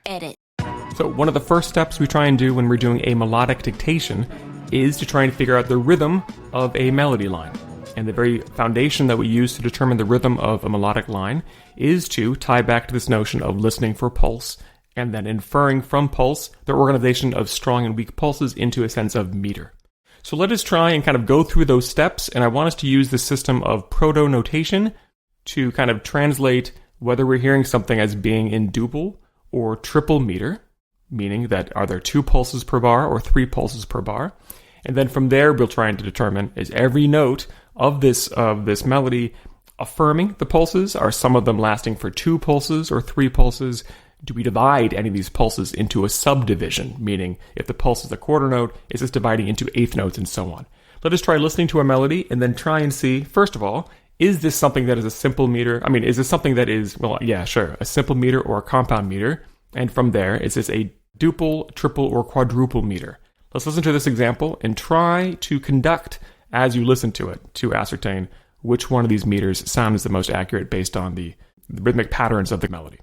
Edit. So one of the first steps we try and do when we're doing a melodic dictation is to try and figure out the rhythm of a melody line. And the very foundation that we use to determine the rhythm of a melodic line is to tie back to this notion of listening for pulse, and then inferring from pulse the organization of strong and weak pulses into a sense of meter. So let us try and kind of go through those steps, and I want us to use the system of protonotation to kind of translate whether we're hearing something as being in duple or triple meter, meaning that are there 2 pulses per bar or 3 pulses per bar. And then from there, we'll try and determine, is every note of this melody affirming the pulses? Are some of them lasting for 2 pulses or 3 pulses? Do we divide any of these pulses into a subdivision? Meaning, if the pulse is a quarter note, is this dividing into eighth notes and so on? Let us try listening to a melody and then try and see, first of all, is this something that is a simple meter? I mean, is this something that is, well, yeah, sure, a simple meter or a compound meter? And from there, is this a duple, triple, or quadruple meter? Let's listen to this example and try to conduct as you listen to it to ascertain which one of these meters sounds the most accurate based on the rhythmic patterns of the melody.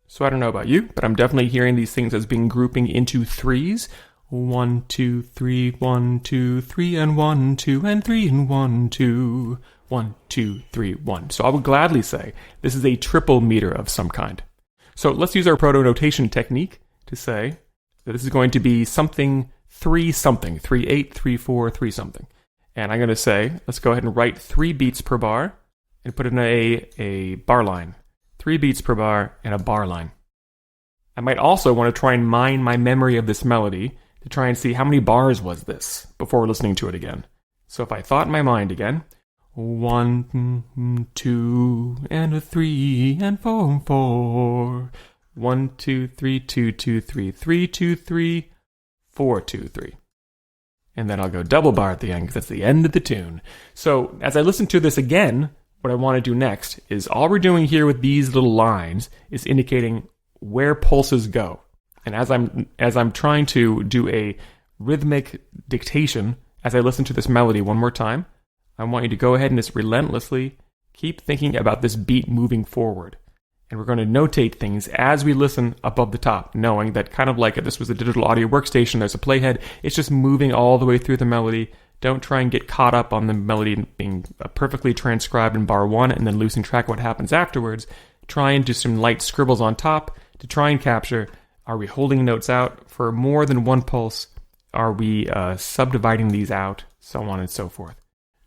So I don't know about you, but I'm definitely hearing these things as being grouping into threes. 1, 2, 3, 1, 2, 3, and 1, 2, and 3, and 1, 2. 1, 2, 3, 1. So I would gladly say this is a triple meter of some kind. So let's use our protonotation technique to say that this is going to be something, 3 something, 3 8, 3 4, 3 something. And I'm going to say, let's go ahead and write 3 beats per bar and put in a bar line. 3 beats per bar and a bar line. I might also want to try and mine my memory of this melody to try and see how many bars was this before listening to it again. So if I thought in my mind again, 1, 2, and a 3, and 4, 4. 1, 2, 3, 2, 2, 3, 3, 2, 3, 4, 2, 3. And then I'll go double bar at the end because that's the end of the tune. So as I listen to this again, what I want to do next is all we're doing here with these little lines is indicating where pulses go. And as I'm trying to do a rhythmic dictation, as I listen to this melody one more time, I want you to go ahead and just relentlessly keep thinking about this beat moving forward. And we're going to notate things as we listen above the top, knowing that kind of like if this was a digital audio workstation, there's a playhead, it's just moving all the way through the melody. Don't try and get caught up on the melody being perfectly transcribed in bar 1 and then losing track of what happens afterwards. Try and do some light scribbles on top to try and capture, are we holding notes out for more than 1 pulse? Are we subdividing these out? So on and so forth.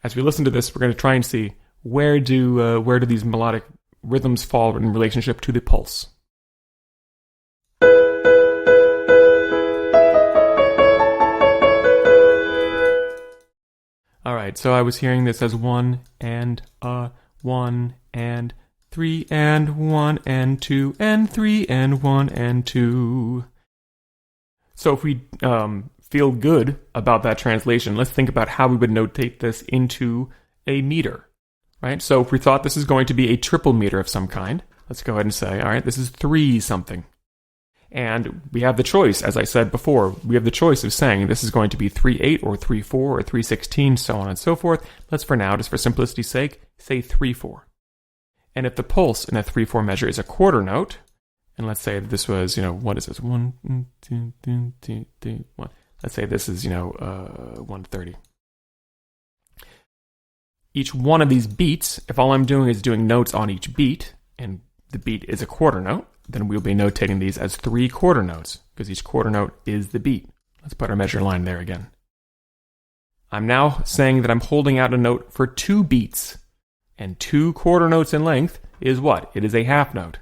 As we listen to this, we're going to try and see where do these melodic rhythms fall in relationship to the pulse. All right, so I was hearing this as 1 and 1 and 3 and 1 and 2 and 3 and 1 and 2. So if we feel good about that translation, let's think about how we would notate this into a meter, right? So if we thought this is going to be a triple meter of some kind, let's go ahead and say, all right, this is 3 something. And we have the choice, as I said before, we have the choice of saying this is going to be 3 8 or 3 4 or 3 16, so on and so forth. Let's for now, just for simplicity's sake, say 3 4. And if the pulse in a 3 4 measure is a quarter note, and let's say this was, what is this? 1, 2, 3, 3, 1. Let's say this is, 130. Each one of these beats, if all I'm doing is doing notes on each beat, and the beat is a quarter note, then we'll be notating these as 3 quarter notes, because each quarter note is the beat. Let's put our measure line there again. I'm now saying that I'm holding out a note for 2 beats, and 2 quarter notes in length is what? It is a half note.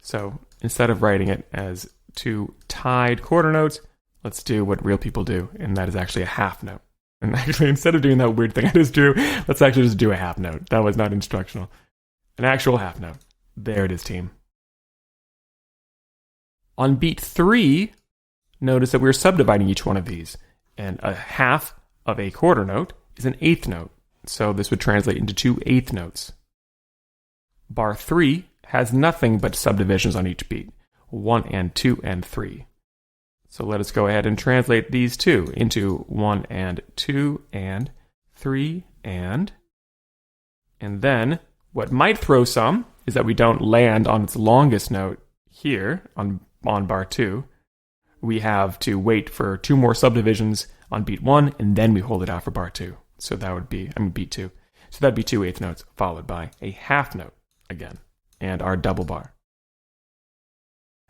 So instead of writing it as 2 tied quarter notes, let's do what real people do, and that is actually a half note. And actually, instead of doing that weird thing I just drew, let's actually just do a half note. That was not instructional. An actual half note. There it is, team. On beat 3, notice that we're subdividing each one of these. And a half of a quarter note is an eighth note. So this would translate into 2 eighth notes. Bar 3 has nothing but subdivisions on each beat. 1 and 2 and 3. So let us go ahead and translate these two into 1 and 2 and 3 and And then what might throw some is that we don't land on its longest note here on bar 2. We have to wait for 2 more subdivisions on beat 1, and then we hold it out for bar 2. So that would be, beat 2. So that'd be 2 eighth notes followed by a half note again, and our double bar.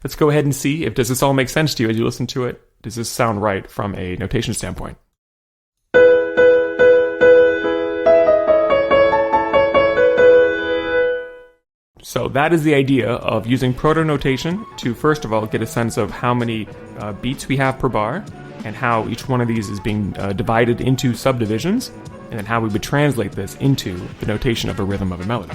Let's go ahead and see if does this all make sense to you as you listen to it. Does this sound right from a notation standpoint? So that is the idea of using protonotation to first of all get a sense of how many beats we have per bar and how each one of these is being divided into subdivisions, and then how we would translate this into the notation of a rhythm of a melody.